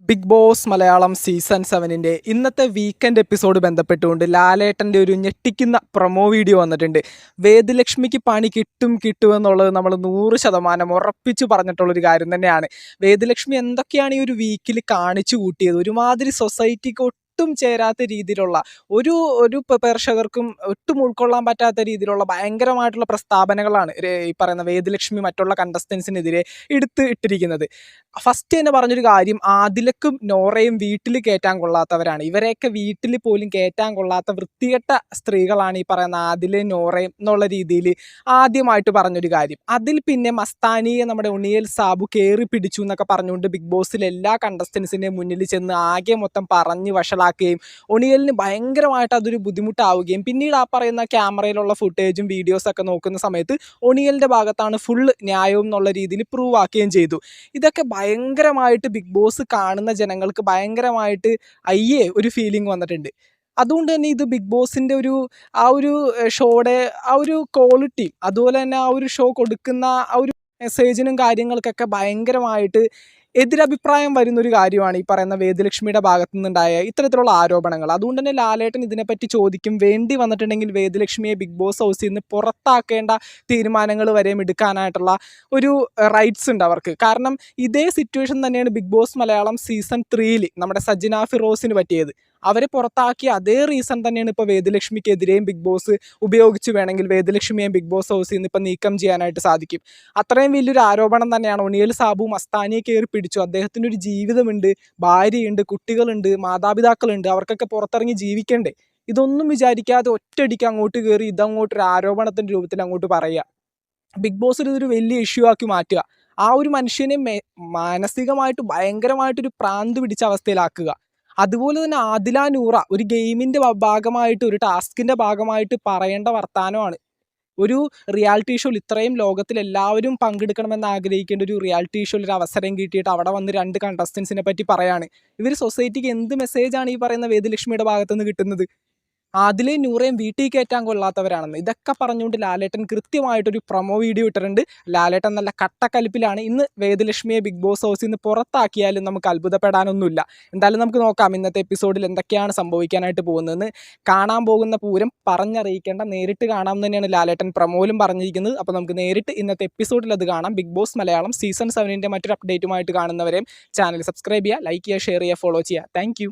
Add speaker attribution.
Speaker 1: Big boss Malayalam season 7-ന്റെ ഇന്നത്തെ weekend episode ബന്ധപ്പെട്ടുകൊണ്ട് ലാലേട്ടൻ്റെ ഒരു ഞെട്ടിക്കുന്ന പ്രൊമോ വീഡിയോ വന്നിട്ടുണ്ട്. വേദലക്ഷ്മിക്ക് പണി കിട്ടുമെന്നുള്ളത് നമ്മൾ 100% ഉറപ്പിച്ചു പറഞ്ഞിട്ടുള്ളൊരു കാര്യം തന്നെയാണ്. വേദലക്ഷ്മി എന്തൊക്കെയാണ് ഈ ഒരു വീക്കിൽ കാണിച്ചു കൂട്ടിയത്? ഒരുമാതിരി സൊസൈറ്റിക്ക് ഒട്ടും ചേരാത്ത രീതിയിലുള്ള ഒരു ഒരു പ്രേക്ഷകർക്കും ഒട്ടും ഉൾക്കൊള്ളാൻ പറ്റാത്ത രീതിയിലുള്ള ഭയങ്കരമായിട്ടുള്ള പ്രസ്താവനകളാണ് ഈ പറയുന്ന വേദലക്ഷ്മി മറ്റുള്ള കണ്ടസ്റ്റൻസിനെതിരെ ഇട്ടിരിക്കുന്നത്. ഫസ്റ്റ് തന്നെ പറഞ്ഞൊരു കാര്യം, ആദിലക്കും നോറയും വീട്ടിൽ കയറ്റാൻ കൊള്ളാത്തവരാണ്. ഇവരെയൊക്കെ വീട്ടിൽ പോലും കയറ്റാൻ കൊള്ളാത്ത വൃത്തികെട്ട സ്ത്രീകളാണ് ഈ പറയുന്ന ആദിലയും നോറയും എന്നുള്ള രീതിയിൽ ആദ്യമായിട്ട് പറഞ്ഞൊരു കാര്യം. അതിൽ പിന്നെ മസ്താനിയെ നമ്മുടെ ഉണിയൽ സാബു കയറി പിടിച്ചു എന്നൊക്കെ പറഞ്ഞുകൊണ്ട് ബിഗ് ബോസിൽ എല്ലാ കണ്ടസ്റ്റൻസിൻ്റെയും മുന്നിൽ ചെന്ന് ആകെ മൊത്തം പറഞ്ഞ് വഷളാക്കുകയും ഉണിയലിന് ഭയങ്കരമായിട്ട് അതൊരു ബുദ്ധിമുട്ടാവുകയും പിന്നീട് ആ പറയുന്ന ക്യാമറയിലുള്ള ഫുട്ടേജും വീഡിയോസൊക്കെ നോക്കുന്ന സമയത്ത് ഉണിയലിൻ്റെ ഭാഗത്താണ് ഫുള്ള് ന്യായവും എന്നുള്ള രീതിയിൽ പ്രൂവ് ആക്കുകയും ചെയ്തു. ഇതൊക്കെ ഭയങ്കരമായിട്ട് ബിഗ് ബോസ് കാണുന്ന ജനങ്ങൾക്ക് ഭയങ്കരമായിട്ട് ഒരു ഫീലിംഗ് വന്നിട്ടുണ്ട്. അതുകൊണ്ട് തന്നെ ഇത് ബിഗ് ബോസിൻ്റെ ആ ഒരു ഷോയുടെ ആ ഒരു ക്വാളിറ്റി, അതുപോലെ തന്നെ ആ ഒരു ഷോ കൊടുക്കുന്ന ആ ഒരു മെസ്സേജിനും കാര്യങ്ങൾക്കൊക്കെ ഭയങ്കരമായിട്ട് എതിരഭിപ്രായം വരുന്നൊരു കാര്യമാണ് ഈ പറയുന്ന വേദലക്ഷ്മിയുടെ ഭാഗത്തു നിന്നുണ്ടായ ഇത്തരത്തിലുള്ള ആരോപണങ്ങൾ. അതുകൊണ്ട് തന്നെ ലാലേട്ടൻ ഇതിനെപ്പറ്റി ചോദിക്കും. വേണ്ടി വന്നിട്ടുണ്ടെങ്കിൽ വേദലക്ഷ്മിയെ ബിഗ് ബോസ് ഹൗസിൽ നിന്ന് പുറത്താക്കേണ്ട തീരുമാനങ്ങൾ വരെയും എടുക്കാനായിട്ടുള്ള ഒരു റൈറ്റ്സ് ഉണ്ട് അവർക്ക്. കാരണം ഇതേ സിറ്റുവേഷൻ തന്നെയാണ് ബിഗ് ബോസ് മലയാളം സീസൺ 3 നമ്മുടെ സജ്ജന ഫിറോസിന് പറ്റിയത്. അവരെ പുറത്താക്കിയ അതേ റീസൺ തന്നെയാണ് ഇപ്പോൾ വേദലക്ഷ്മിക്കെതിരെയും ബിഗ് ബോസ് ഉപയോഗിച്ച് വേണമെങ്കിൽ വേദലക്ഷ്മിയെയും ബിഗ് ബോസ് ഹൗസിൽ നിന്ന് ഇപ്പോൾ നീക്കം ചെയ്യാനായിട്ട് സാധിക്കും. അത്രയും വലിയൊരു ആരോപണം തന്നെയാണ്. ഉണിയൽ സാബു മസ്താനിയെ കയറി പിടിച്ചു. അദ്ദേഹത്തിൻ്റെ ഒരു ജീവിതമുണ്ട്, ഭാര്യയുണ്ട്, കുട്ടികളുണ്ട്, മാതാപിതാക്കളുണ്ട്, അവർക്കൊക്കെ പുറത്തിറങ്ങി ജീവിക്കണ്ടേ? ഇതൊന്നും വിചാരിക്കാതെ ഒറ്റയടിക്ക് അങ്ങോട്ട് കയറി ഇതങ്ങോട്ടൊരു ആരോപണത്തിൻ്റെ രൂപത്തിൽ അങ്ങോട്ട് പറയുക. ബിഗ് ബോസിൽ ഇതൊരു വലിയ ഇഷ്യൂ ആക്കി മാറ്റുക. ആ ഒരു മനുഷ്യനെ മാനസികമായിട്ട് ഭയങ്കരമായിട്ടൊരു പ്രാന്ത് പിടിച്ച അവസ്ഥയിലാക്കുക. അതുപോലെ തന്നെ ആദില നൂറ ഒരു ഗെയിമിൻ്റെ ഭാഗമായിട്ട്, ഒരു ടാസ്കിൻ്റെ ഭാഗമായിട്ട് പറയേണ്ട വർത്തമാനമാണ്. ഒരു റിയാലിറ്റി ഷോയിൽ ഇത്രയും ലോകത്തിൽ എല്ലാവരും പങ്കെടുക്കണമെന്ന് ആഗ്രഹിക്കേണ്ട ഒരു റിയാലിറ്റി ഷോയിൽ ഒരു അവസരം കിട്ടിയിട്ട് അവിടെ വന്ന് 2 കണ്ടസ്റ്റൻസിനെ പറ്റി പറയാണ്. ഇവർ സൊസൈറ്റിക്ക് എന്ത് മെസ്സേജാണ് ഈ പറയുന്ന വേദലക്ഷ്മിയുടെ ഭാഗത്തുനിന്ന് കിട്ടുന്നത്? ആദിലയും നൂറയും വീട്ടിൽ കയറ്റാൻ കൊള്ളാത്തവരാണെന്ന് ഇതൊക്കെ പറഞ്ഞുകൊണ്ട് ലാലേട്ടൻ കൃത്യമായിട്ടൊരു പ്രൊമോ വീഡിയോ ഇട്ടിട്ടുണ്ട്. ലാലേട്ടൻ നല്ല കട്ടക്കലിപ്പിലാണ്. ഇന്ന് വേദലക്ഷ്മിയെ ബിഗ് ബോസ് ഹൗസിൽ നിന്ന് പുറത്താക്കിയാലും നമുക്ക് അത്ഭുതപ്പെടാനൊന്നുമില്ല. എന്തായാലും നമുക്ക് നോക്കാം ഇന്നത്തെ എപ്പിസോഡിൽ എന്തൊക്കെയാണ് സംഭവിക്കാനായിട്ട് പോകുന്നതെന്ന്. കാണാൻ പോകുന്ന പൂരം പറഞ്ഞറിയിക്കേണ്ട, നേരിട്ട് കാണാം തന്നെയാണ് ലാലേട്ടൻ പ്രൊമോയിലും പറഞ്ഞിരിക്കുന്നത്. അപ്പോൾ നമുക്ക് നേരിട്ട് ഇന്നത്തെ എപ്പിസോഡിൽ അത് കാണാം. ബിഗ് ബോസ് മലയാളം സീസൺ 7-ന്റെ മറ്റൊരു അപ്ഡേറ്റുമായിട്ട് കാണുന്നവരെയും ചാനൽ സബ്സ്ക്രൈബ് ചെയ്യുക, ലൈക്ക് ചെയ്യുക, ഷെയർ ചെയ്യുക, ഫോളോ ചെയ്യുക. താങ്ക്